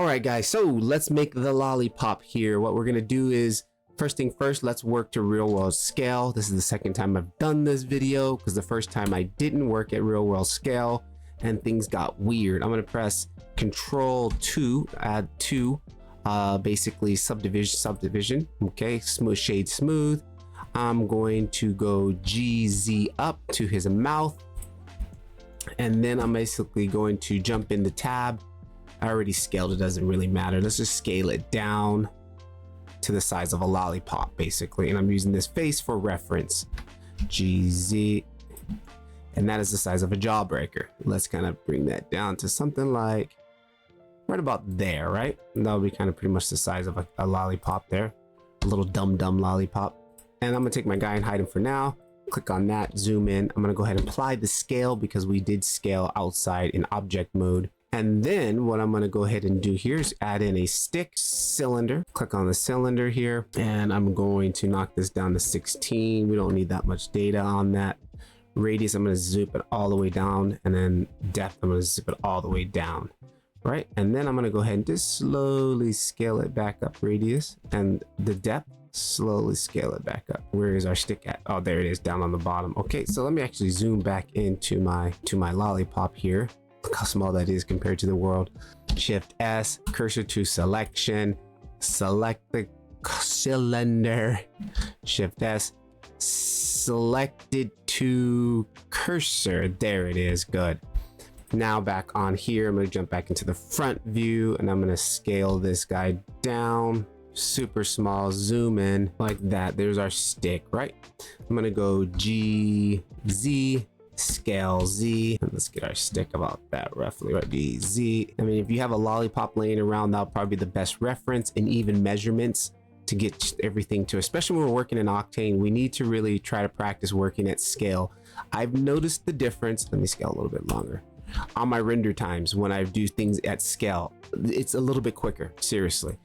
All right, guys, so let's make the lollipop here. What we're gonna do is, first thing first, let's work to real world scale. This is the second time I've done this video because the first time I didn't work at real world scale and things got weird. I'm gonna press Control 2, add 2, basically subdivision. Okay, smooth shade smooth. I'm going to go GZ up to his mouth, and then I'm basically going to jump in the tab. I already scaled it, doesn't really matter. Let's just scale it down to the size of a lollipop, basically. And I'm using this face for reference. GZ, and that is the size of a jawbreaker. Let's kind of bring that down to something like right about there, right? And that'll be kind of pretty much the size of a lollipop there, a little dumb lollipop. And I'm gonna take my guy and hide him for now. Click on that, zoom in. I'm gonna go ahead and apply the scale because we did scale outside in object mode. And then what I'm going to go ahead and do here is add in a stick cylinder. Click on the cylinder here, and I'm going to knock this down to 16. We don't need that much data on that. Radius, I'm going to zoom it all the way down, and then depth, I'm going to zip it all the way down. Right, and then I'm going to go ahead and just slowly scale it back up, radius, and the depth, slowly scale it back up. Where is our stick at? Oh, there it is, down on the bottom. Okay, so let me actually zoom back into my lollipop here. Look how small that is compared to the world. Shift S, cursor to selection, select the cylinder. Shift S, selected to cursor. There it is, good. Now back on here, I'm gonna jump back into the front view and I'm gonna scale this guy down, super small, zoom in like that. There's our stick, right? I'm gonna go GZ, scale Z, and let's get our stick about that roughly, right? Z. I mean, if you have a lollipop laying around, that'll probably be the best reference, and even measurements to get everything to, especially when we're working in Octane, we need to really try to practice working at scale. I've noticed the difference. Let me scale a little bit longer on my render times when I do things at scale. It's a little bit quicker, seriously,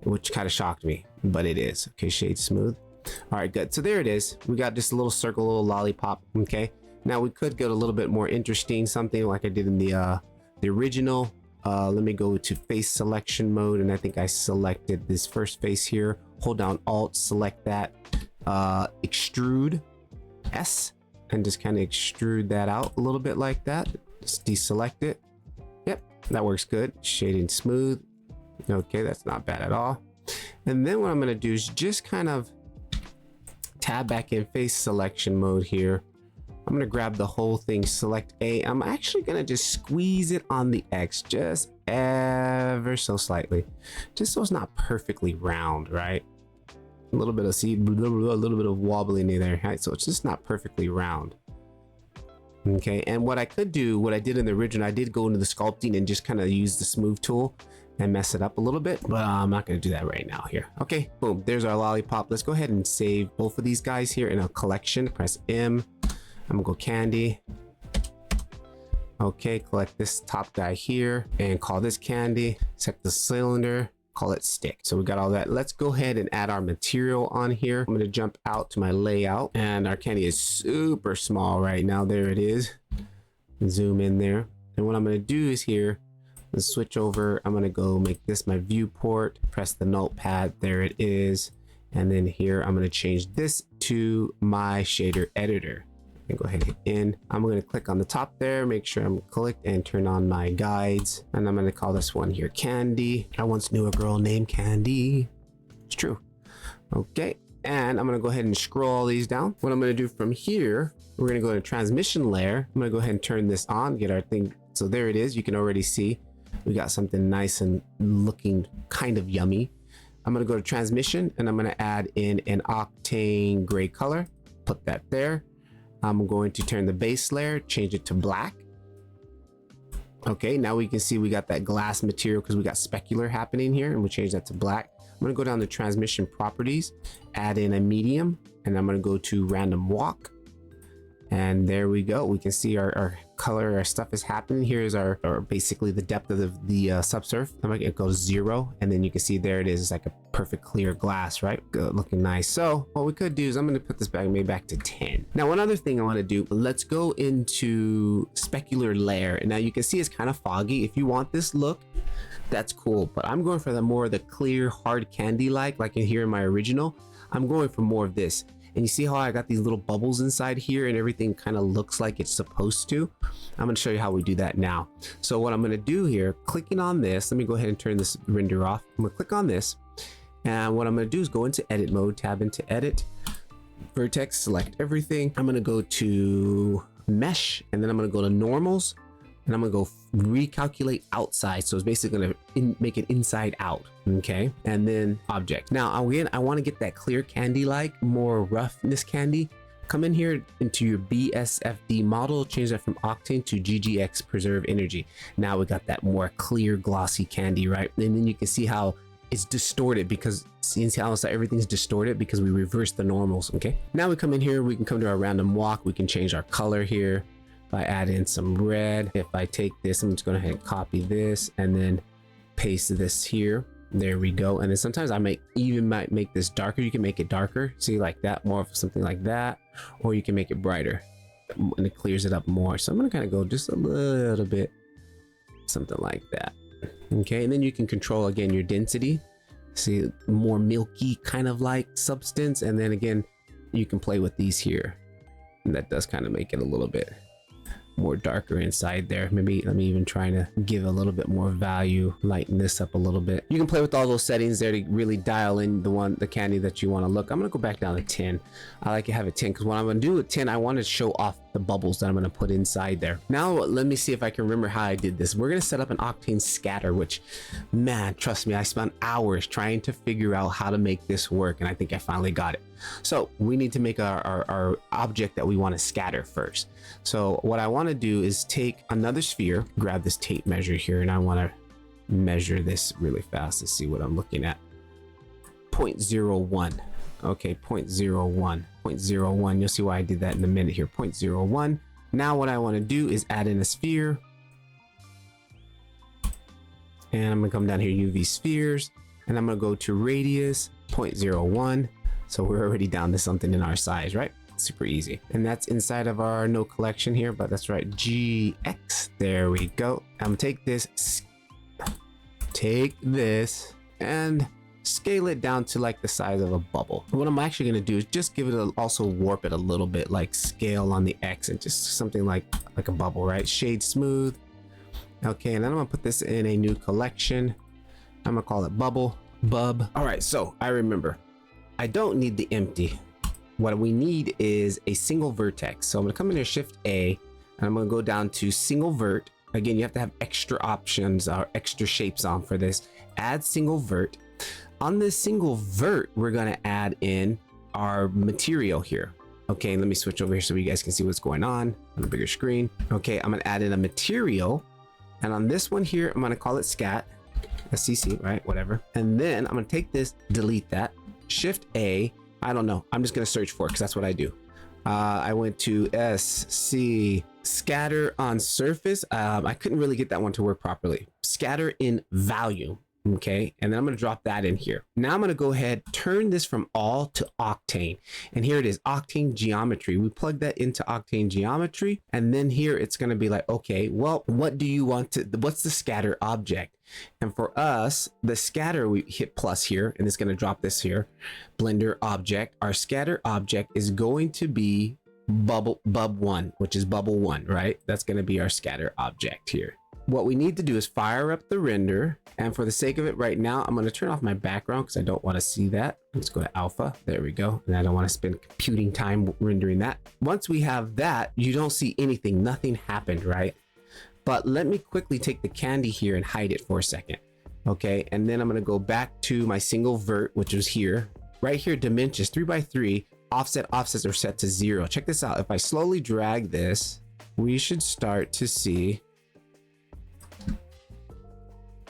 which kind of shocked me, but it is. Okay, shade smooth. All right, good. So there it is. We got just a little circle, a little lollipop. Okay. Now we could get a little bit more interesting, something like I did in the original. Let me go to face selection mode, and I think I selected this first face here. Hold down Alt, select that, extrude S, and just kind of extrude that out a little bit like that. Just deselect it. Yep, that works good. Shading smooth. Okay, that's not bad at all. And then what I'm gonna do is just kind of tab back in face selection mode here. I'm gonna grab the whole thing, select A. I'm actually gonna just squeeze it on the X just ever so slightly, just so it's not perfectly round, right? A little bit of a little bit of wobbling in there, right? So it's just not perfectly round. Okay, and what I could do, what I did in the original, I did go into the sculpting and just kind of use the smooth tool and mess it up a little bit, but I'm not gonna do that right now here. Okay, boom, there's our lollipop. Let's go ahead and save both of these guys here in a collection. Press M. I'm gonna go candy. Okay, collect this top guy here and call this candy. Set the cylinder, call it stick. So we got all that. Let's go ahead and add our material on here. I'm gonna jump out to my layout, and our candy is super small right now. There it is. Zoom in there. And what I'm gonna do is here, let's switch over. I'm gonna go make this my viewport, press the notepad. There it is. And then here, I'm gonna change this to my shader editor. Go ahead and hit in. I'm going to click on the top there, make sure I'm clicked, and turn on my guides. And I'm going to call this one here Candy. I once knew a girl named Candy. It's true. Okay. And I'm going to go ahead and scroll all these down. What I'm going to do from here, we're going to go to transmission layer. I'm going to go ahead and turn this on, get our thing. So there it is. You can already see we got something nice and looking kind of yummy. I'm going to go to transmission, and I'm going to add in an Octane gray color. Put that there. I'm going to turn the base layer, change it to black. Okay, now we can see we got that glass material because we got specular happening here, and we change that to black. I'm gonna go down to transmission properties, add in a medium, and I'm gonna go to random walk. And there we go. We can see our color our stuff is happening. Here's our, or basically the depth of the subsurf. I'm gonna go 0, and then you can see there it is. It's like a perfect clear glass, right? Good, looking nice. So what we could do is I'm gonna put this back, maybe back to 10. Now, one other thing I want to do, let's go into specular layer. And now you can see it's kind of foggy. If you want this look, that's cool, but I'm going for the more the clear hard candy like in here in my original. I'm going for more of this. And you see how I got these little bubbles inside here and everything kind of looks like it's supposed to. I'm going to show you how we do that now. So what I'm going to do here, clicking on this, let me go ahead and turn this render off. I'm going to click on this, and what I'm going to do is go into edit mode, tab into edit, vertex, select everything. I'm going to go to mesh, and then I'm going to go to normals, and I'm gonna go recalculate outside. So it's basically gonna make it inside out, okay? And then object. Now again, I wanna get that clear candy like, more roughness candy. Come in here into your BSFD model, change that from Octane to GGX preserve energy. Now we got that more clear glossy candy, right? And then you can see how it's distorted because see how everything's distorted because we reversed the normals, okay? Now we come in here, we can come to our random walk, we can change our color here. If I add in some red, if I take this, I'm just going to go ahead and copy this and then paste this here. There we go. And then sometimes I might make this darker. You can make it darker, see, like that, more of something like that, or you can make it brighter and it clears it up more. So I'm going to kind of go just a little bit, something like that. Okay, and then you can control again your density, see, more milky kind of like substance, and then again you can play with these here, and that does kind of make it a little bit more darker inside there. Maybe let me even try to give a little bit more value, lighten this up a little bit. You can play with all those settings there to really dial in the candy that you want to look. I'm gonna go back down to 10. I like to have it 10 because what I'm gonna do with 10, I want to show off the bubbles that I'm gonna put inside there. Now let me see if I can remember how I did this. We're gonna set up an Octane scatter, which, man, trust me, I spent hours trying to figure out how to make this work, and I think I finally got it. So we need to make our object that we want to scatter first. So what I want to do is take another sphere, grab this tape measure here, and I want to measure this really fast to see what I'm looking at. 0.01. Okay, 0.01. 0.01. You'll see why I did that in a minute here. 0.01. Now what I want to do is add in a sphere. And I'm going to come down here, UV spheres, and I'm going to go to radius 0.01. So we're already down to something in our size, right? Super easy. And that's inside of our no collection here, but that's right, GX. There we go. I'm gonna take this and scale it down to like the size of a bubble. What I'm actually gonna do is just give it also warp it a little bit, like scale on the X, and just something like a bubble, right? Shade smooth. Okay, and then I'm gonna put this in a new collection. I'm gonna call it bub. All right, so I remember. I don't need the empty. What we need is a single vertex. So I'm gonna come in here, Shift A, and I'm gonna go down to single vert. Again, you have to have extra options or extra shapes on for this. Add single vert. On this single vert, we're gonna add in our material here. Okay, let me switch over here so you guys can see what's going on a bigger screen. Okay, I'm gonna add in a material. And on this one here, I'm gonna call it scat, SCC, right? Whatever. And then I'm gonna take this, delete that. Shift A, I don't know, I'm just gonna search for it because that's what I do. I went to SC scatter on surface. I couldn't really get that one to work properly. Scatter in volume. Okay, and then I'm going to drop that in here. Now I'm going to go ahead, turn this from all to Octane, and here it is, Octane geometry. We plug that into Octane geometry, and then here it's going to be like, okay, well, what do you want to, what's the scatter object? And for us, the scatter, we hit plus here, and it's going to drop this here, Blender object. Our scatter object is going to be bub1, which is bubble 1, right? That's going to be our scatter object here. What we need to do is fire up the render, and for the sake of it right now, I'm going to turn off my background because I don't want to see that. Let's go to alpha. There we go. And I don't want to spend computing time rendering that. Once we have that, you don't see anything. Nothing happened, right? But let me quickly take the candy here and hide it for a second. Okay, and then I'm going to go back to my single vert, which is here. Right here, dimensions 3x3, offsets are set to 0. Check this out. If I slowly drag this, we should start to see.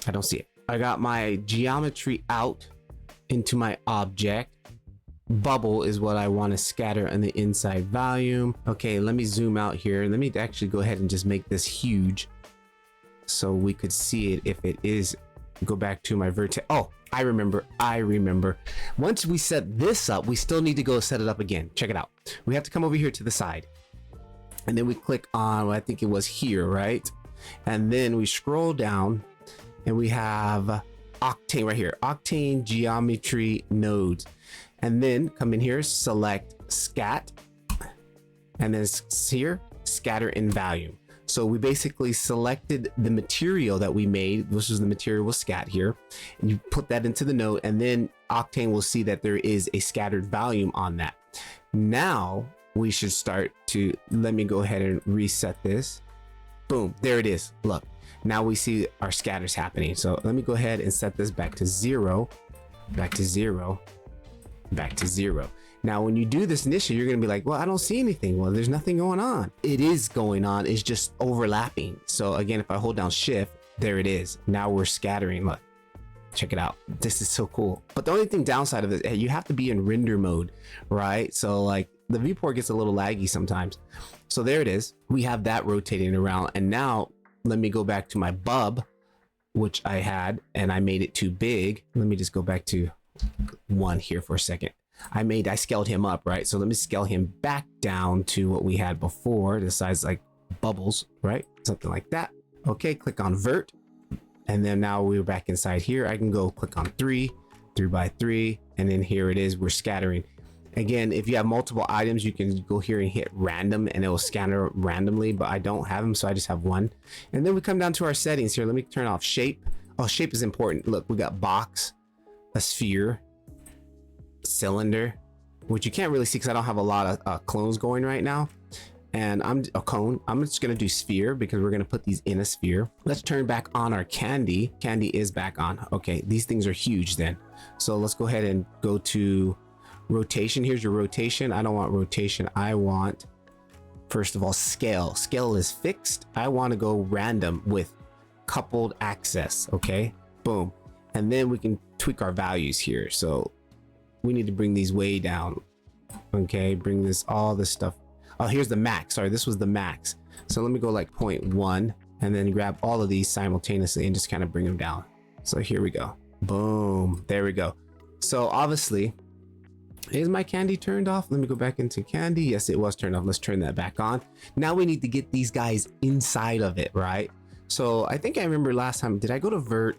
I don't see it. I got my geometry out into my object. bubble is what I want to scatter on the inside volume. Okay, let me zoom out here. Let me actually go ahead and just make this huge so we could see it if it is. Go back to my vertex. Oh, I remember. Once we set this up, we still need to go set it up again. Check it out. We have to come over here to the side, and then we click on, well, I think it was here, right? And then we scroll down and we have Octane right here, Octane geometry nodes. And then come in here, select scat, and then here, scatter in volume. So we basically selected the material that we made. This was the material with scat here, and you put that into the node, and then Octane will see that there is a scattered volume on that. Now we should start to, let me go ahead and reset this. Boom, there it is. Look, now we see our scatters happening. So let me go ahead and set this back to 0, back to 0, back to 0. Now, when you do this initially, you're going to be like, well, I don't see anything. Well, there's nothing going on. It is going on. It's just overlapping. So again, if I hold down shift, there it is. Now we're scattering. Look, check it out. This is so cool. But the only thing downside of it, you have to be in render mode, right? So like the viewport gets a little laggy sometimes. So there it is. We have that rotating around. And now let me go back to my bub, which I had, and I made it too big. Let me just go back to 1 here for a second. I scaled him up, right? So let me scale him back down to what we had before, the size like bubbles, right? Something like that. Okay, click on vert. And then now we're back inside here. I can go click on 3 by 3. And then here it is, we're scattering. Again, if you have multiple items, you can go here and hit random and it will scatter randomly, but I don't have them, so I just have 1. And then we come down to our settings here. Let me turn off shape. Oh, shape is important. Look, we got box, a sphere, cylinder, which you can't really see because I don't have a lot of clones going right now, and I'm a cone. I'm just gonna do sphere because we're gonna put these in a sphere. Let's turn back on our candy. Candy is back on. Okay, these things are huge then, so let's go ahead and go to rotation. Here's your rotation. I don't want rotation. I want, first of all, scale. Scale is fixed. I want to go random with coupled access. Okay, boom. And then we can tweak our values here. So we need to bring these way down. Okay, bring this, all this stuff. Oh, here's the max. Sorry, this was the max. So let me go like 0.1 and then grab all of these simultaneously and just kind of bring them down. So here we go. Boom, there we go. So obviously, is my candy turned off? Let me go back into candy. Yes, it was turned off. Let's turn that back on. Now we need to get these guys inside of it, right? So I think I remember last time, did I go to vert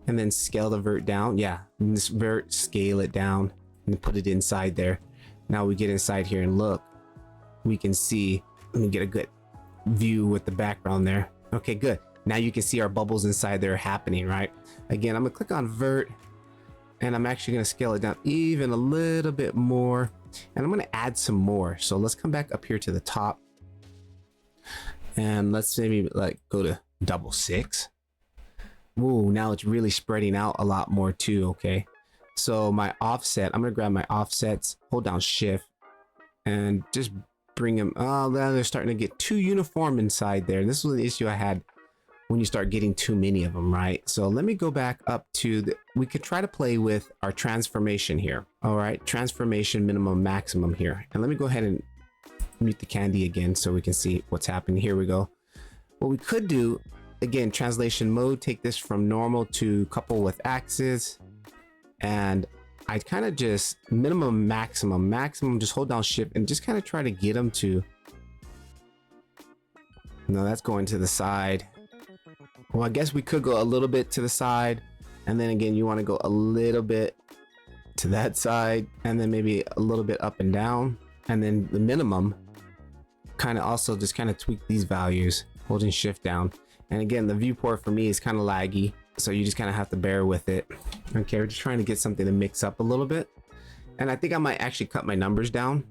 and then scale the vert down? Yeah, and this vert, scale it down and put it inside there. Now we get inside here and look, we can see, let me get a good view with the background there. Okay, good. Now you can see our bubbles inside there happening, right? Again, I'm gonna click on vert and I'm actually gonna scale it down even a little bit more. And I'm gonna add some more. So let's come back up here to the top and let's maybe like go to 666. Ooh, now it's really spreading out a lot more too. Okay, so my offset, I'm gonna grab my offsets, hold down shift and just bring them. Oh, now they're starting to get too uniform inside there. This was the issue I had when you start getting too many of them, right? So let me go back up to the, we could try to play with our transformation here. All right, transformation minimum maximum here. And let me go ahead and mute the candy again so we can see what's happening. Here we go. What we could do, again, translation mode, take this from normal to couple with axis, and I kind of just minimum maximum, just hold down shift and just kind of try to get them to, no, that's going to the side. Well, I guess we could go a little bit to the side, and then again, you want to go a little bit to that side, and then maybe a little bit up and down, and then the minimum kind of also just kind of tweak these values, holding shift down. And again, the viewport for me is kind of laggy, so you just kind of have to bear with it. Okay, we're just trying to get something to mix up a little bit, and I think I might actually cut my numbers down.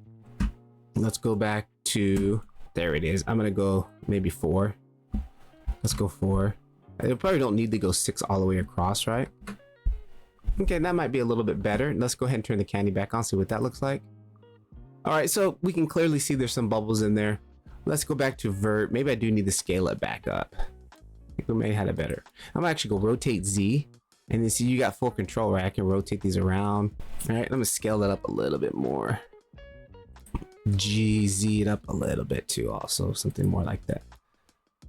Let's go back to, there it is. I'm gonna go maybe 4. Let's go 4. I probably don't need to go 6 all the way across, right? Okay, that might be a little bit better. Let's go ahead and turn the candy back on, see what that looks like. All right, so we can clearly see there's some bubbles in there. Let's go back to vert. Maybe I do need to scale it back up. I think we may have had it better. I'm gonna actually go rotate Z And then see, you got full control, right? I can rotate these around. All right, I'm gonna scale that up a little bit more. GZ it up a little bit too, also something more like that.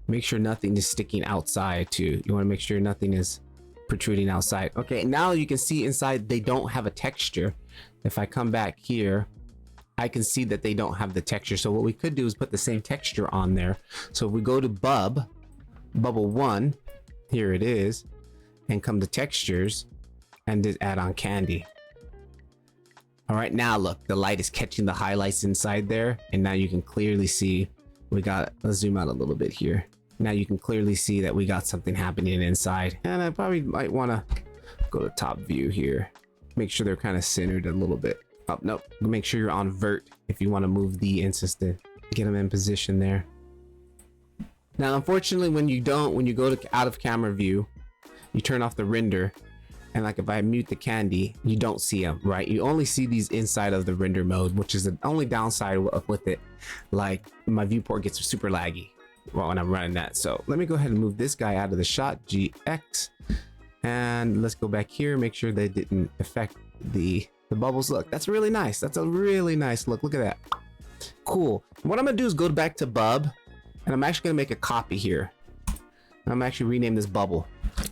Make sure nothing is sticking outside too. You want to make sure nothing is protruding outside. Okay, now you can see inside they don't have a texture. If I come back here, I can see that they don't have the texture. So what we could do is put the same texture on there. So if we go to bubble 1, here it is, and come to textures and just add on candy. All right, now look, the light is catching the highlights inside there, and now you can clearly see we got, let's zoom out a little bit here. Now you can clearly see that we got something happening inside. And I probably might want to go to top view here. Make sure they're kind of centered a little bit. Oh, nope. Make sure you're on vert if you want to move the instance to get them in position there. Now, unfortunately, when you go to out of camera view, you turn off the render. And like if I mute the candy, you don't see them, right? You only see these inside of the render mode, which is the only downside with it. Like my viewport gets super laggy when I'm running that. So let me go ahead and move this guy out of the shot, GX. And let's go back here, make sure they didn't affect the bubbles. Look, that's really nice. That's a really nice look. Look at that. Cool. What I'm gonna do is go back to bub, and I'm actually gonna make a copy here. I'm actually rename this bubble.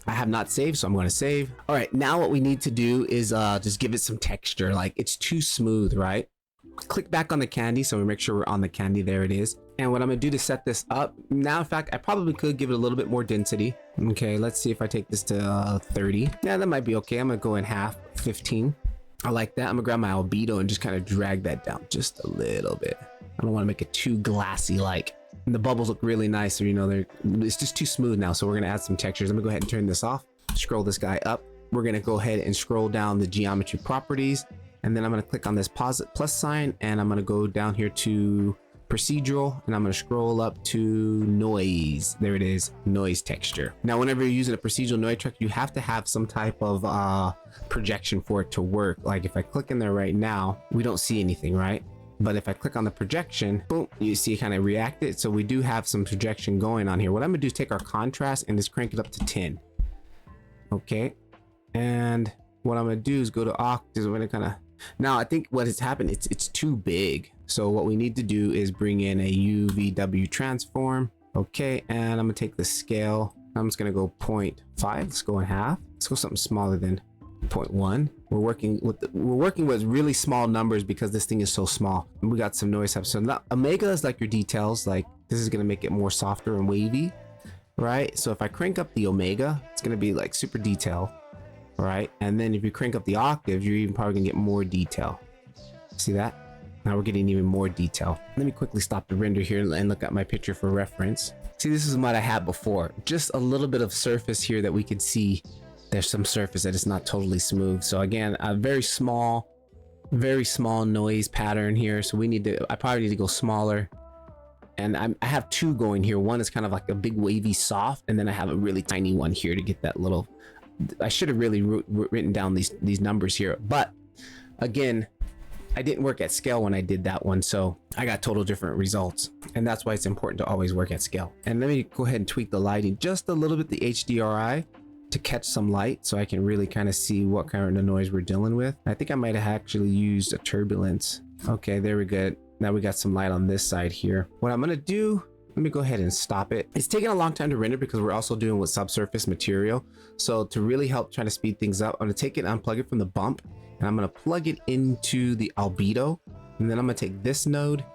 I have not saved, so I'm going to save. All right, now what we need to do is just give it some texture. Like it's too smooth, right? Click back on the candy, so we make sure we're on the candy. There it is. And what I'm going to do to set this up now, in fact, I probably could give it a little bit more density. Okay, let's see if I take this to 30. Yeah, that might be okay. I'm going to go in half, 15. I like that. I'm gonna grab my albedo and just kind of drag that down just a little bit. I don't want to make it too glassy like. And the bubbles look really nice, so you know it's just too smooth now. So we're gonna add some textures. I'm gonna go ahead and turn this off. Scroll this guy up. We're gonna go ahead and scroll down the geometry properties, and then I'm gonna click on this plus sign, and I'm gonna go down here to procedural, and I'm gonna scroll up to noise. There it is, noise texture. Now whenever you're using a procedural noise track, you have to have some type of projection for it to work. Like if I click in there right now, we don't see anything, right? But if I click on the projection, boom, you see it kind of reacted. So we do have some projection going on here. What I'm gonna do is take our contrast and just crank it up to 10. Okay, and what I'm gonna do is go to octaves. We're gonna kind of, now I think what has happened, it's too big. So what we need to do is bring in a UVW transform. Okay, and I'm gonna take the scale. I'm just gonna go 0.5. Let's go in half. Let's go something smaller than 0.1. We're working with really small numbers because this thing is so small. And we got some noise up. So now omega is like your details. Like this is gonna make it more softer and wavy, right? So if I crank up the omega, it's gonna be like super detail, right? And then if you crank up the octave, you're even probably gonna get more detail. See that? Now we're getting even more detail. Let me quickly stop the render here and look at my picture for reference. See, this is what I had before. Just a little bit of surface here that we could see. There's some surface that is not totally smooth. So again, a very small noise pattern here. So I probably need to go smaller. And I have two going here. One is kind of like a big wavy soft, and then I have a really tiny one here to get that little, I should have really written down these numbers here. But again, I didn't work at scale when I did that one, so I got total different results. And that's why it's important to always work at scale. And let me go ahead and tweak the lighting just a little bit, the HDRI, to catch some light so I can really kind of see what kind of noise we're dealing with. I think I might have actually used a turbulence. Okay, there we go. Now we got some light on this side here. What I'm gonna do, let me go ahead and stop it. It's taking a long time to render because we're also doing with subsurface material. So to really help try to speed things up, I'm gonna take it and unplug it from the bump, and I'm gonna plug it into the albedo, and then I'm gonna take this node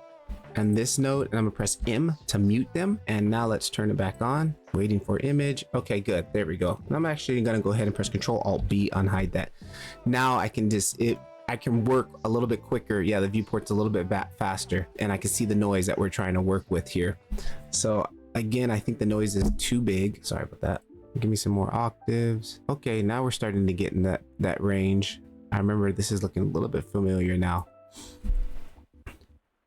and this node, and I'm gonna press M to mute them. And now let's turn it back on, waiting for image. Okay, good, there we go. And I'm actually gonna go ahead and press Control Alt B, unhide that. Now I can I can work a little bit quicker. Yeah, the viewport's a little bit faster, and I can see the noise that we're trying to work with here. So again, I think the noise is too big. Sorry about that. Give me some more octaves. Okay, now we're starting to get in that range. I remember this is looking a little bit familiar now.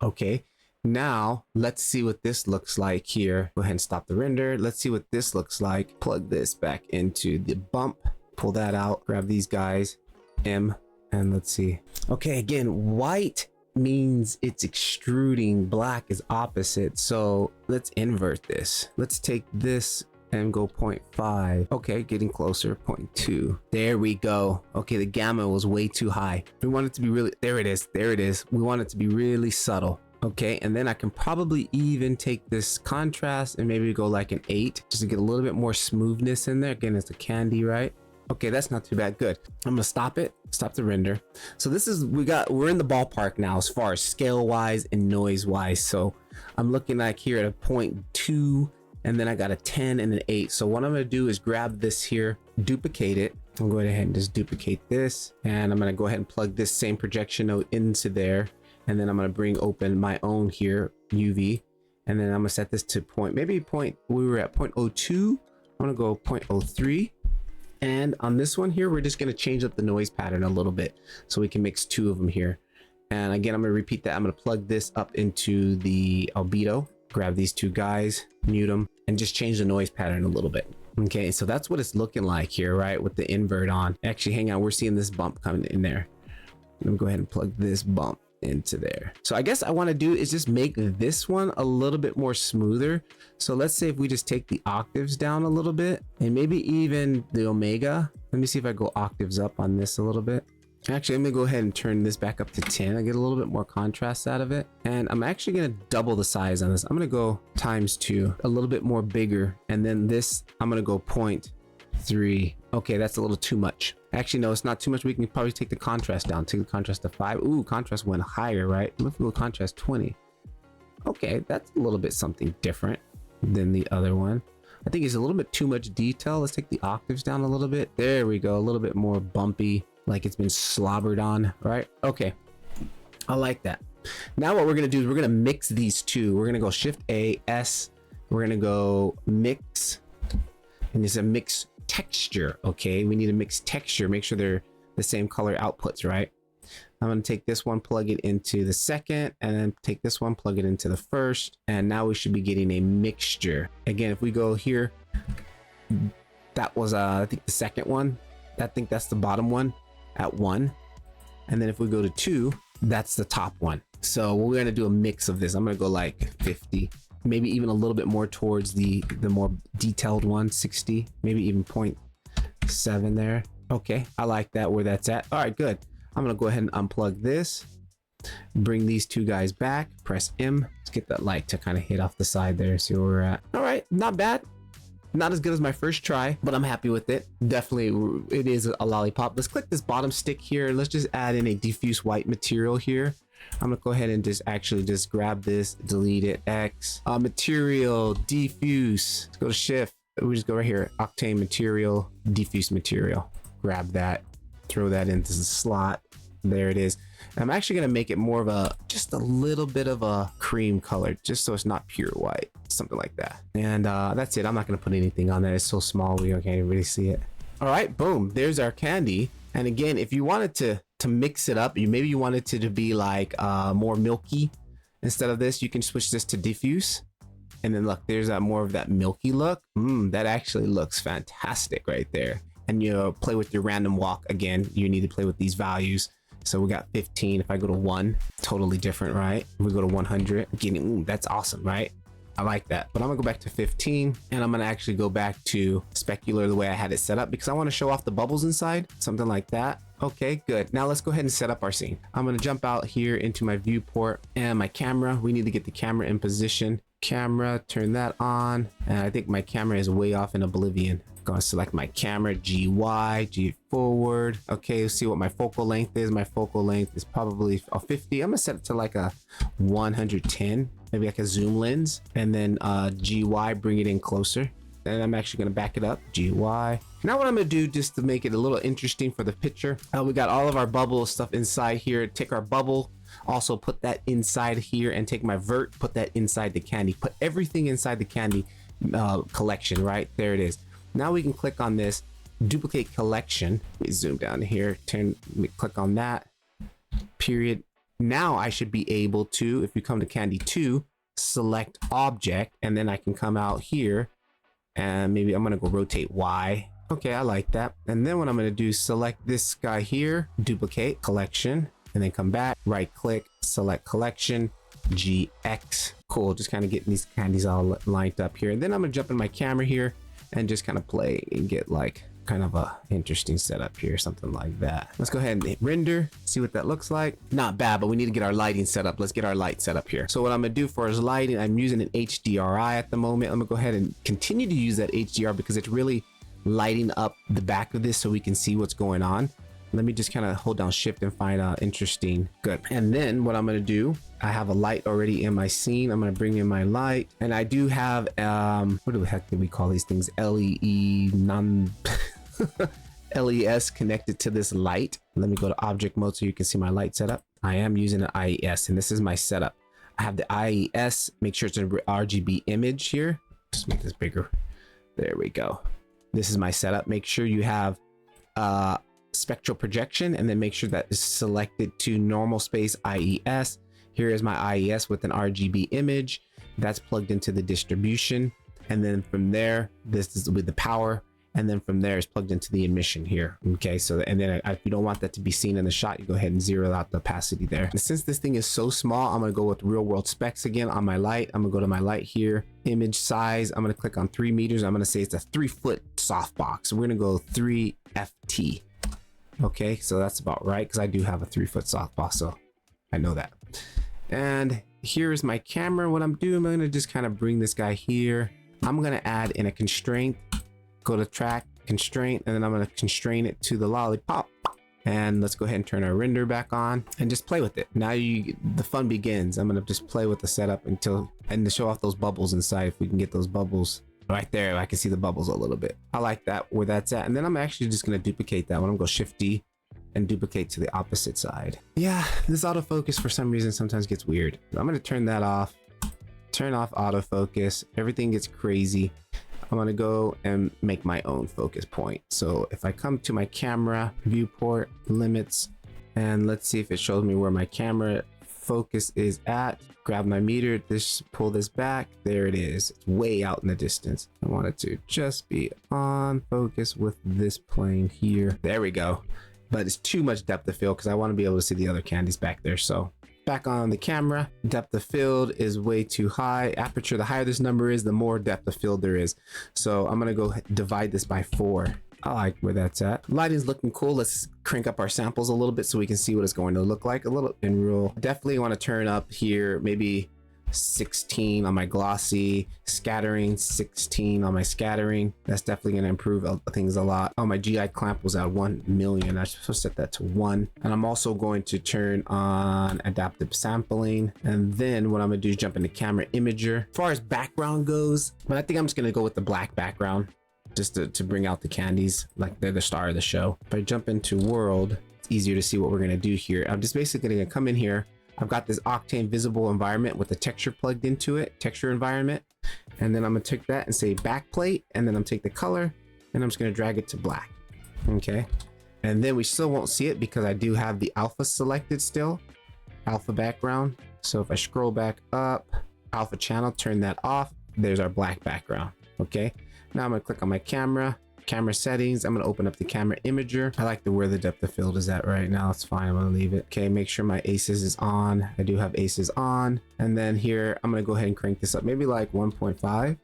Okay, now let's see what this looks like here. Go ahead and stop the render. Let's see what this looks like. Plug this back into the bump, pull that out, grab these guys, M, and let's see. Okay, again, white means it's extruding, black is opposite. So let's invert this. Let's take this and go 0.5. Okay, getting closer, 0.2. There we go. Okay, the gamma was way too high. We want it to be really, there it is, there it is. We want it to be really subtle. Okay, and then I can probably even take this contrast and maybe go like an 8 just to get a little bit more smoothness in there. Again, it's a candy, right? Okay, that's not too bad. Good. I'm gonna stop it, stop the render. So this is, we're in the ballpark now as far as scale wise and noise wise. So I'm looking like here at a 0.2, and then I got a 10 and an 8. So what I'm gonna do is grab this here, duplicate it. I'm going ahead and just duplicate this, and I'm gonna go ahead and plug this same projection node into there. And then I'm gonna bring open my own here, UV, and then I'm gonna set this to we were at 0.02. I'm gonna go 0.03. And on this one here, we're just going to change up the noise pattern a little bit so we can mix two of them here. And again, I'm going to repeat that. I'm going to plug this up into the albedo, grab these two guys, mute them, and just change the noise pattern a little bit. Okay, so that's what it's looking like here, right? With the invert on. Actually, hang on, we're seeing this bump coming in there. Let me go ahead and plug this bump into there. So I guess I want to do is just make this one a little bit more smoother. So let's say if we just take the octaves down a little bit, and maybe even the omega. Let me see if I go octaves up on this a little bit. Actually, I'm gonna go ahead and turn this back up to 10. I get a little bit more contrast out of it, and I'm actually gonna double the size on this. I'm gonna go ×2, a little bit more bigger, and then this I'm gonna go 0.3. Okay, that's a little too much. Actually, no, it's not too much. We can probably take the contrast down. Take the contrast to 5. Ooh, contrast went higher, right? Let's go contrast 20. Okay, that's a little bit something different than the other one. I think it's a little bit too much detail. Let's take the octaves down a little bit. There we go. A little bit more bumpy, like it's been slobbered on, right? Okay, I like that. Now what we're gonna do is we're gonna mix these two. We're gonna go Shift A, S. We're gonna go mix, and it's a mix texture. Okay, we need to mix texture, make sure they're the same color outputs, right? I'm going to take this one, plug it into the second, and then take this one, plug it into the first, and now we should be getting a mixture. Again, if we go here, that was I think the second one. I think that's the bottom one at 1, and then if we go to 2, that's the top one. So we're going to do a mix of this. I'm going to go like 50, maybe even a little bit more towards the more detailed one, 60, maybe even 0.7 there. Okay, I like that where that's at. All right, good. I'm gonna go ahead and unplug this, bring these two guys back, press M. Let's get that light to kind of hit off the side there, see where we're at. All right, not bad. Not as good as my first try, but I'm happy with it. Definitely, it is a lollipop. Let's click this bottom stick here, and let's just add in a diffuse white material here. I'm gonna go ahead and just grab this, delete it, X, material, diffuse. Let's go to Shift. We just go right here, Octane material, diffuse material. Grab that, throw that into the slot. There it is. And I'm actually gonna make it more of just a little bit of a cream color, just so it's not pure white, something like that. And that's it. I'm not gonna put anything on there. It's so small we can't even really see it. All right, boom. There's our candy. And again, if you wanted to mix it up, maybe you wanted to be like more milky instead of this, you can switch this to diffuse. And then look, there's more of that milky look. That actually looks fantastic right there. And you play with your random walk again. You need to play with these values. So we got 15. If I go to 1, totally different, right? If we go to 100, getting, that's awesome, right? I like that. But I'm gonna go back to 15, and I'm gonna actually go back to specular the way I had it set up, because I want to show off the bubbles inside, something like that. Okay, good. Now let's go ahead and set up our scene. I'm gonna jump out here into my viewport and my camera. We need to get the camera in position. Camera, turn that on. And I think my camera is way off in oblivion. Gonna select my camera, GY, G forward. Okay, let's see what my focal length is. My focal length is probably a 50. I'm gonna set it to like a 110, maybe like a zoom lens, and then GY, bring it in closer. And I'm actually gonna back it up, GY. Now what I'm gonna do, just to make it a little interesting for the picture, we got all of our bubble stuff inside here. Take our bubble, also put that inside here, and take my vert, put that inside the candy. Put everything inside the candy collection, right? There it is. Now we can click on this, duplicate collection. Let me zoom down here, click on that, period. Now I should be able to, if you come to Candy 2, select object, and then I can come out here, and maybe I'm gonna go rotate Y. Okay, I like that. And then what I'm gonna do is select this guy here, duplicate collection, and then come back, right click, select collection, GX. Cool, just kind of getting these candies all lined up here. And then I'm gonna jump in my camera here, and just kind of play and get like kind of a interesting setup here, something like that. Let's go ahead and hit render, see what that looks like. Not bad, but we need to get our lighting set up. Let's get our light set up here. So what I'm gonna do for his lighting, I'm using an HDRI at the moment. I'm gonna go ahead and continue to use that HDR because it's really lighting up the back of this so we can see what's going on. Let me just kind of hold down shift and find interesting. Good. And then what I'm going to do, I have a light already in my scene. I'm going to bring in my light, and I do have what the heck do we call these things? LES connected to this light. Let me go to object mode so you can see my light setup. I am using an IES, and this is my setup. I have the IES. Make sure it's an RGB image here. Just make this bigger. There we go. This is my setup. Make sure you have spectral projection, and then make sure that is selected to normal space IES. Here is my IES with an RGB image that's plugged into the distribution, and then from there, this is with the power, and then from there is plugged into the emission here. Okay, so and then if you don't want that to be seen in the shot, you go ahead and zero out the opacity there. And since this thing is so small, I'm going to go with real world specs again on my light. I'm gonna go to my light here, image size. I'm going to click on 3 meters. I'm going to say it's a 3-foot softbox. We're going to go 3 FT. Okay, so that's about right because I do have a 3-foot softbox, so I know that. And here's my camera. What I'm doing, I'm going to just kind of bring this guy here. I'm going to add in a constraint, go to track, constraint, and then I'm going to constrain it to the lollipop. And let's go ahead and turn our render back on and just play with it. Now the fun begins. I'm going to just play with the setup and to show off those bubbles inside. If we can get those bubbles right there, I can see the bubbles a little bit. I like that where that's at. And then I'm actually just going to duplicate that one. I'm going to go Shift D and duplicate to the opposite side. Yeah, this autofocus for some reason sometimes gets weird. I'm going to turn that off, turn off autofocus. Everything gets crazy. I'm going to go and make my own focus point. So if I come to my camera, viewport, limits, and let's see if it shows me where my camera focus is at. Grab my meter, pull this back. There it is. It's way out in the distance. I want it to just be on focus with this plane here. There we go. But it's too much depth of field because I want to be able to see the other candies back there. So back on the camera, depth of field is way too high. Aperture, the higher this number is, the more depth of field there is. So I'm going to go divide this by 4. I like where that's at. Lighting's looking cool. Let's crank up our samples a little bit so we can see what it's going to look like a little in real. Definitely want to turn up here, maybe 16 on my glossy, scattering 16 on my scattering. That's definitely going to improve things a lot. Oh, my GI clamp was at 1 million. I should set that to 1. And I'm also going to turn on adaptive sampling. And then what I'm going to do is jump into camera imager. As far as background goes, but I think I'm just going to go with the black background, just to bring out the candies like they're the star of the show. If I jump into world, it's easier to see what we're going to do here. I'm just basically going to come in here. I've got this Octane visible environment with the texture plugged into it, texture environment. And then I'm going to take that and say backplate, and then I'm take the color and I'm just going to drag it to black. Okay. And then we still won't see it because I do have the alpha selected still, alpha background. So if I scroll back up, alpha channel, turn that off. There's our black background. Okay. Now I'm going to click on my camera settings. I'm going to open up the camera imager. I like where the depth of field is at right now. It's fine. I'm going to leave it. Okay. Make sure my ACES is on. I do have ACES on. And then here, I'm going to go ahead and crank this up. Maybe like 1.5.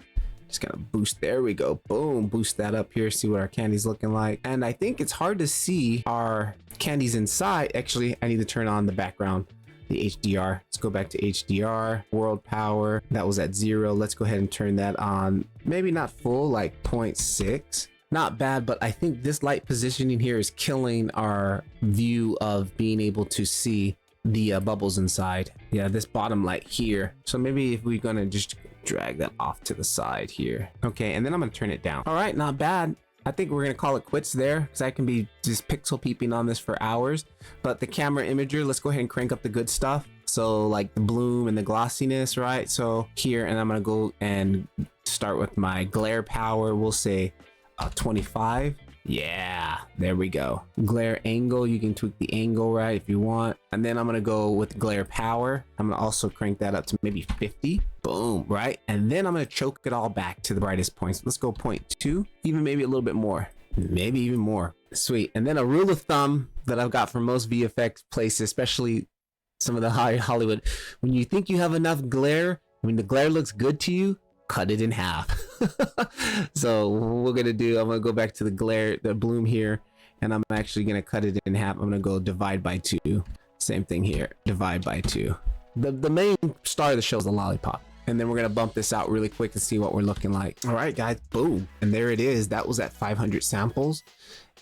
Just kind of boost. There we go. Boom. Boost that up here. See what our candy's looking like. And I think it's hard to see our candies inside. Actually, I need to turn on the background, the HDR. Let's go back to HDR, world power. That was at 0. Let's go ahead and turn that on. Maybe not full, like 0.6. Not bad, but I think this light positioning here is killing our view of being able to see the bubbles inside. Yeah, this bottom light here. So maybe if we're gonna just drag that off to the side here. Okay, and then I'm gonna turn it down. All right, not bad. I think we're gonna call it quits there because I can be just pixel peeping on this for hours. But the camera imager, let's go ahead and crank up the good stuff. So like the bloom and the glossiness, right? So here, and I'm gonna go and start with my glare power. We'll say 25. Yeah, there we go. Glare angle, you can tweak the angle right if you want. And then I'm gonna go with glare power. I'm gonna also crank that up to maybe 50. Boom, right? And then I'm gonna choke it all back to the brightest points. Let's go 0.2, even maybe a little bit more, maybe even more. Sweet. And then a rule of thumb that I've got for most VFX places, especially some of the high Hollywood, when you think you have enough glare, when the glare looks good to you, cut it in half. So what we're gonna do, I'm gonna go back to the bloom here, and I'm actually gonna cut it in half. I'm gonna go divide by 2. Same thing here, divide by 2. The main star of the show is the lollipop. And then we're gonna bump this out really quick and see what we're looking like. All right, guys, boom. And there it is. That was at 500 samples.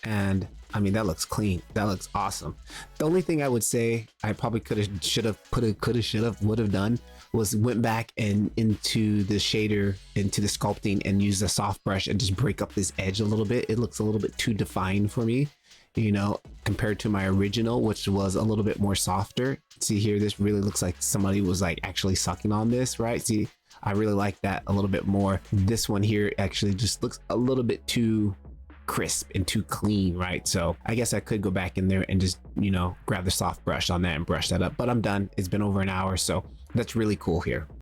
And I mean, that looks clean. That looks awesome. The only thing I would say I probably should have done was went back and into the shader, into the sculpting, and use a soft brush and just break up this edge a little bit. It looks a little bit too defined for me, you know, compared to my original, which was a little bit more softer. See here, this really looks like somebody was like actually sucking on this, right? See, I really like that a little bit more. This one here actually just looks a little bit too crisp and too clean, right? So I guess I could go back in there and just, you know, grab the soft brush on that and brush that up, but I'm done. It's been over an hour, so that's really cool here.